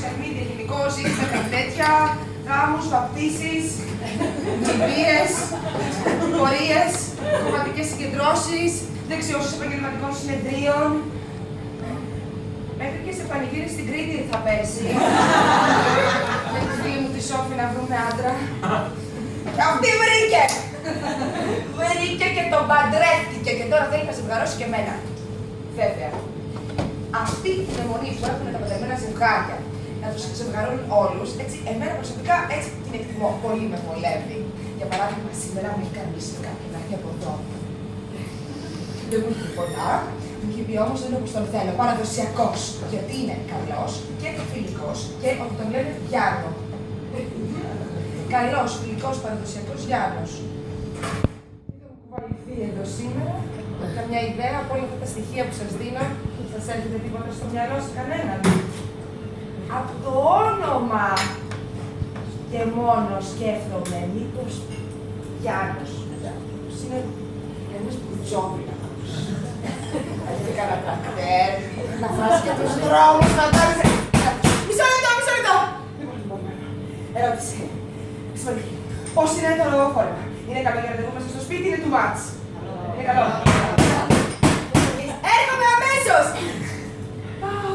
σε αρχίδια γενικώ, είστε κάτι τέτοια, γάμους, βαπτίσεις, κηδείες, πορείες, κομματικές συγκεντρώσεις, δεξιώσεις επαγγελματικών συνεδρίων. Μέχρι και σε πανηγύρι στην Κρήτη θα πέσει. Με τη φίλη μου τη Σόφη να βρούμε άντρα. Και αυτή βρήκε! Βρήκε και τον παντρεύτηκε και τώρα θέλει να ζευγαρώσει και εμένα. Βέβαια, αυτή την αιμονή που έχουν τα παντρεμένα ζευγάρια να τους ζευγαρώνουν όλους, έτσι, εμένα προσωπικά έτσι την εκτιμώ. Πολύ με βολεύει. Για παράδειγμα, σήμερα με έχει κανονίσει κάποιον να έρθει από εδώ. Δεν μου έχει τίποτα. Μου έχει πει όμως δεν είναι όπως τον θέλω. Παραδοσιακός. Γιατί είναι καλός και φιλικός και ότι τον λένε Γιάννο. Καλός, φιλικός, παραδοσιακός Γιάννος. Δεν θα μου κουβαληθεί εδώ σήμερα. Καμιά ιδέα από όλα αυτά τα στοιχεία που σας δίνω. Σας έρχεται τίποτα στο μυαλό σε κανέναν. Από το όνομα και μόνο σκέφτομαι μήπως Γιάννος. Είναι ένας μπουρτζόβλακος. Έχει καρατακτέρ, να φράσει και τους δρόμους, να τάξει. Μισό λεπτό! Ερώτηση. Πώς είναι το λογοφόρμα? Είναι καλό για να δεχόμαστε στο σπίτι, είναι too much? Είναι καλό. Έρχομαι αμέσως! Πάω.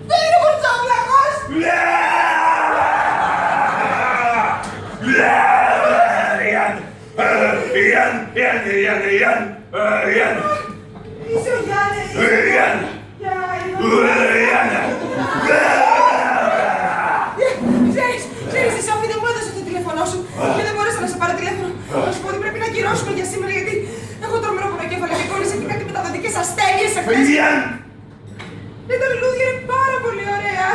Δεν είναι ο μπουρτζόβλακος! Ιαν! Είσαι ο Γιάννης! Ξέρεις, η Σόφη δεν μου έδωσε το τηλέφωνό σου και δεν μπόρεσα να σε πάρω τηλέφωνο. Να σου πω ότι πρέπει να ακυρώσουμε για σήμερα γιατί έχω τρομερό πονοκέφαλο και κόλλησε και κάτι μεταδοτικές ασθένειες εχθές. Τα λουλούδια είναι πάρα πολύ ωραία.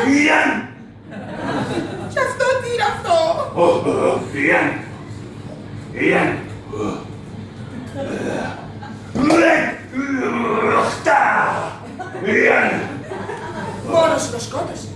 Και αυτό τι είναι αυτό? Μόνος σου το σκότωσε.